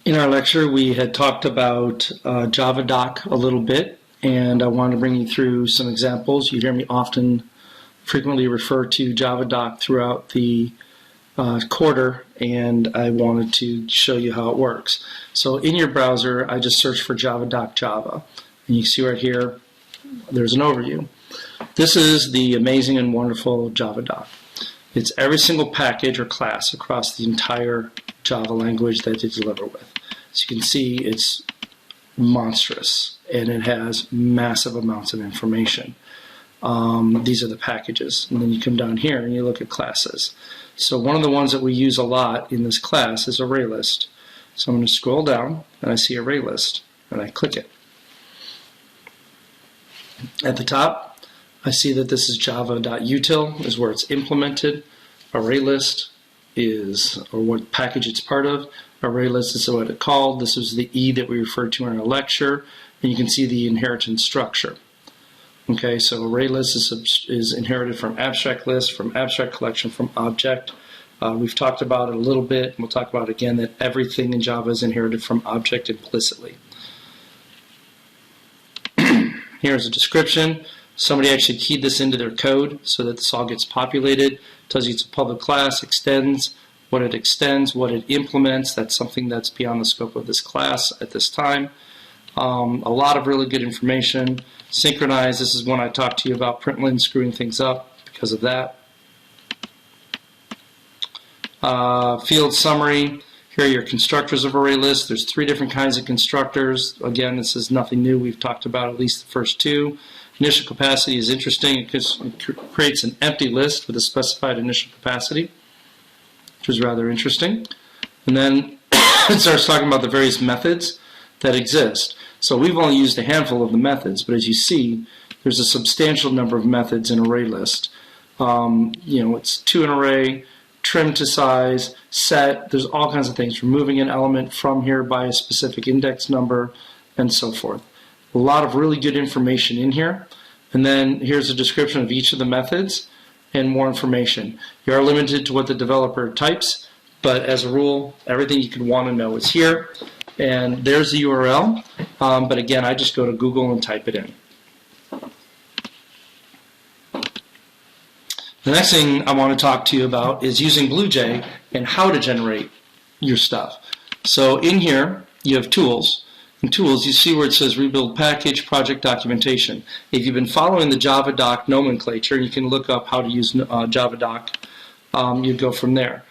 In our lecture, we had talked about JavaDoc a little bit, and I wanted to bring you through some examples. You hear me frequently refer to JavaDoc throughout the quarter, and I wanted to show you how it works. So in your browser, I just searched for JavaDoc Java, and you can see right here, there's an overview. This is the amazing and wonderful JavaDoc. It's every single package or class across the entire Java language that they deliver with. As you can see, it's monstrous, and it has massive amounts of information. These are the packages, and then you come down here and you look at classes. So one of the ones that we use a lot in this class is array list. So I'm going to scroll down, and I see array list, and I click it. At the top, I see that this is java.util is where it's implemented. Array list is, or what package it's part of. Array list is what it's called. This is the E that we referred to in our lecture, and you can see the inheritance structure. Okay, so array list is inherited from abstract list, from abstract collection, from object. We've talked about it a little bit, and we'll talk about it again, that everything in Java is inherited from object implicitly. Here's a description. Somebody actually keyed this into their code so that this all gets populated. Tells you it's a public class, extends, what it extends, what it implements. That's something that's beyond the scope of this class at this time. A lot of really good information. Synchronize, this is when I talked to you about println screwing things up because of that. Field summary. Here are your constructors of array list. There's 3 different kinds of constructors. Again, this is nothing new. We've talked about at least the first 2. Initial capacity is interesting because it creates an empty list with a specified initial capacity, which is rather interesting. And then it starts talking about the various methods that exist. So we've only used a handful of the methods, but as you see, there's a substantial number of methods in array list. It's to an array, trim to size, set, there's all kinds of things, removing an element from here by a specific index number, and so forth. A lot of really good information in here. And then here's a description of each of the methods and more information. You are limited to what the developer types, but as a rule, everything you could want to know is here. And there's the URL, but again, I just go to Google and type it in. The next thing I want to talk to you about is using BlueJ and how to generate your stuff. So in here, you have tools. In tools, you see where it says rebuild package, project documentation. If you've been following the JavaDoc nomenclature, you can look up how to use JavaDoc. You'd go from there.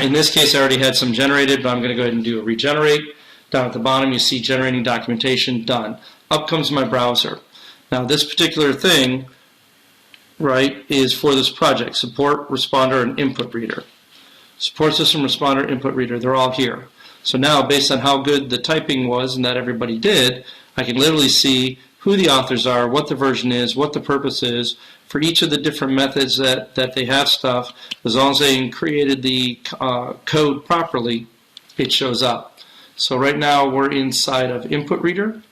In this case, I already had some generated, but I'm going to go ahead and do a regenerate. Down at the bottom, you see generating documentation, done. Up comes my browser. Now, this particular thing, right, is for this project, support, responder, and input reader. Support system, responder, input reader, they're all here. So now, based on how good the typing was and that everybody did, I can literally see who the authors are, what the version is, what the purpose is. For each of the different methods that they have stuff, as long as they created the code properly, it shows up. So right now we're inside of input reader.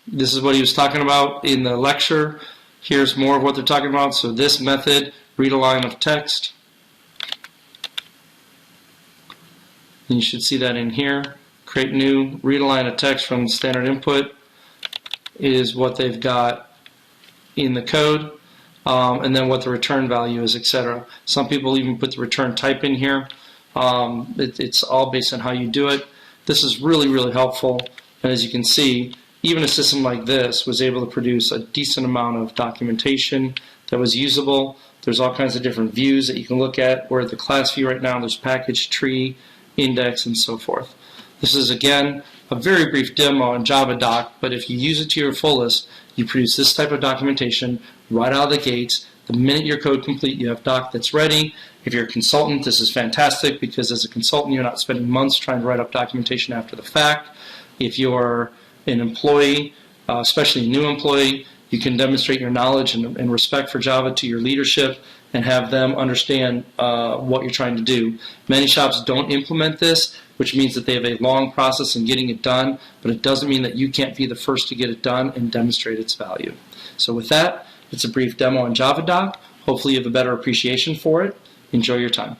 This is what he was talking about in the lecture. Here's more of what they're talking about. So this method, read a line of text. And you should see that in here. Create new, read a line of text from standard input is what they've got in the code, and then what the return value is, etc. Some people even put the return type in here. It's all based on how you do it. This is really, really helpful. And as you can see, even a system like this was able to produce a decent amount of documentation that was usable. There's all kinds of different views that you can look at. We're at the class view right now. There's package, tree, index, and so forth. This is, again, a very brief demo on JavaDoc, but if you use it to your fullest, you produce this type of documentation right out of the gates. The minute your code complete, you have doc that's ready. If you're a consultant, this is fantastic because as a consultant, you're not spending months trying to write up documentation after the fact. If you're an employee, especially a new employee, you can demonstrate your knowledge and respect for Java to your leadership and have them understand what you're trying to do. Many shops don't implement this, which means that they have a long process in getting it done, but it doesn't mean that you can't be the first to get it done and demonstrate its value. So with that, it's a brief demo on JavaDoc. Hopefully you have a better appreciation for it. Enjoy your time.